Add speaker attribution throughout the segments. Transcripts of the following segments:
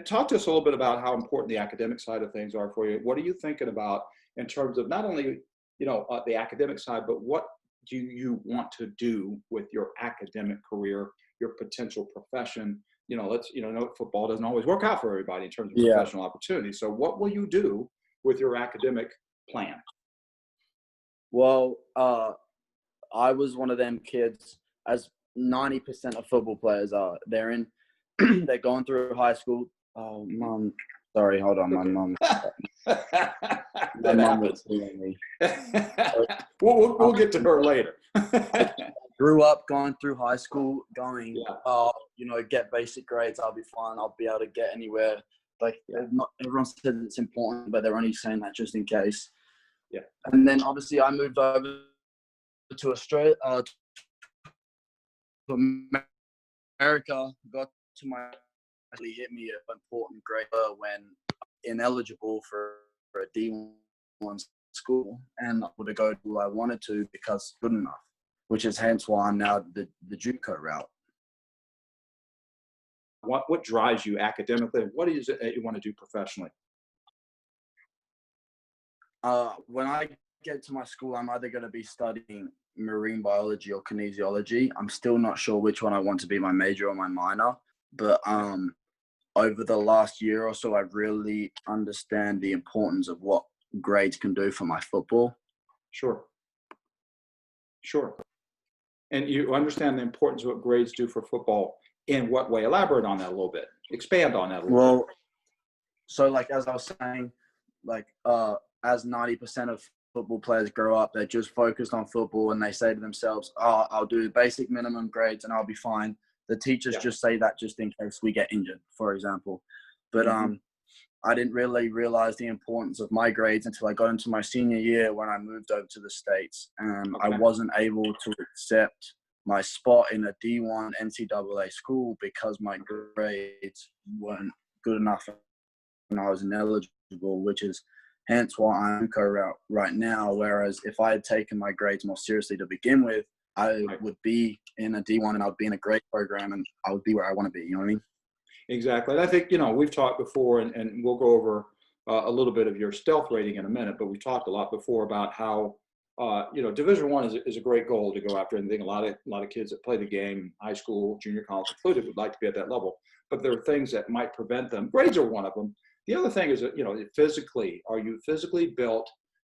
Speaker 1: talk to us a little bit about how important the academic side of things are for you. What are you thinking about in terms of not only, the academic side, but what do you want to do with your academic career, your potential profession? Know football doesn't always work out for everybody in terms of
Speaker 2: Yeah.
Speaker 1: professional opportunities. So what will you do with your academic plan?
Speaker 2: Well, I was one of them kids, as 90% of football players are. They're going through high school. Oh, mom, sorry, hold on, my
Speaker 1: Okay.
Speaker 2: mom. My
Speaker 1: That
Speaker 2: mom was
Speaker 1: happens.
Speaker 2: seeing me.
Speaker 1: We'll get to her later.
Speaker 2: Grew up going through high school, going,
Speaker 1: Yeah.
Speaker 2: get basic grades. I'll be fine. I'll be able to get anywhere. Like,
Speaker 1: Yeah.
Speaker 2: not everyone says it's important, but they're only saying that just in case.
Speaker 1: Yeah.
Speaker 2: And then obviously I moved over to Australia, to America. Got to my actually hit me an important grade when ineligible for a D1 school, and I would have go to who I wanted to because good enough, which is hence why I'm now the JUCO route.
Speaker 1: What drives you academically? What is it that you want to do professionally?
Speaker 2: When I get to my school, I'm either going to be studying marine biology or kinesiology. I'm still not sure which one I want to be my major or my minor, but over the last year or so, I've really understand the importance of what grades can do for my football.
Speaker 1: Sure. And you understand the importance of what grades do for football. In what way? Elaborate on that a little bit. Expand on that a little bit.
Speaker 2: Well, so like as I was saying, like as 90% of football players grow up, they're just focused on football and they say to themselves, "Oh, I'll do the basic minimum grades and I'll be fine." The teachers just say that just in case we get injured, for example. But I didn't really realize the importance of my grades until I got into my senior year when I moved over to the States. And I wasn't able to accept my spot in a D1 NCAA school because my grades weren't good enough and I was ineligible, which is hence why I'm co-route right now. Whereas if I had taken my grades more seriously to begin with, I would be in a D1 and I would be in a great program and I would be where I want to be. You know what I mean?
Speaker 1: Exactly. And I think, we've talked before, and we'll go over a little bit of your stealth rating in a minute, but we've talked a lot before about how, Division I is a great goal to go after. And I think a lot of kids that play the game, high school, junior college included, would like to be at that level. But there are things that might prevent them. Grades are one of them. The other thing is that, physically, are you physically built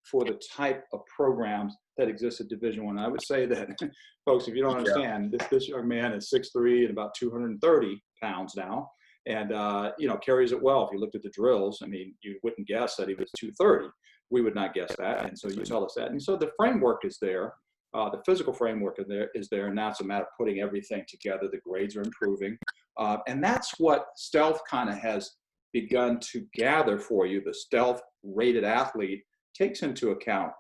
Speaker 1: for the type of programs that exist at Division I? I would say that, folks, if you don't understand, this young man is 6'3" and about 230 pounds now. And, carries it well. If you looked at the drills, I mean, you wouldn't guess that he was 230. We would not guess that. And so you tell us that. And so the framework is there. The physical framework is there. And now it's a matter of putting everything together. The grades are improving. And that's what stealth kind of has begun to gather for you. The stealth rated athlete takes into account.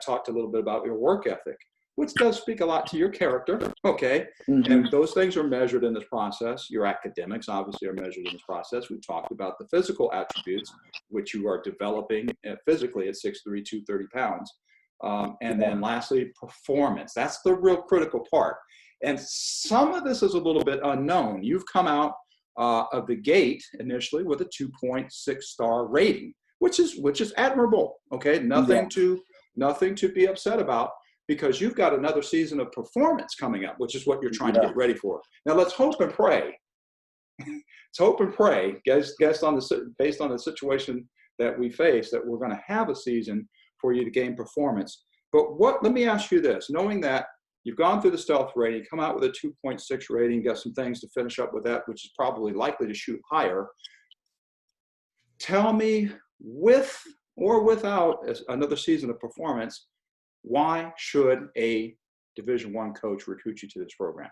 Speaker 1: Talked a little bit about your work ethic, which does speak a lot to your character, okay? And those things are measured in this process. Your academics obviously are measured in this process. We talked about the physical attributes, which you are developing physically at 6'3", 230 pounds. And then lastly, performance. That's the real critical part. And some of this is a little bit unknown. You've come out of the gate initially with a 2.6 star rating, which is admirable, okay? Nothing to be upset about, because you've got another season of performance coming up, which is what you're trying to get ready for. Now, let's hope and pray. Let's hope and pray, based on the situation that we face, that we're going to have a season for you to gain performance. But let me ask you this, knowing that you've gone through the stealth rating, come out with a 2.6 rating, got some things to finish up with that, which is probably likely to shoot higher. Tell me, with or without another season of performance, why should a Division I coach recruit you to this program?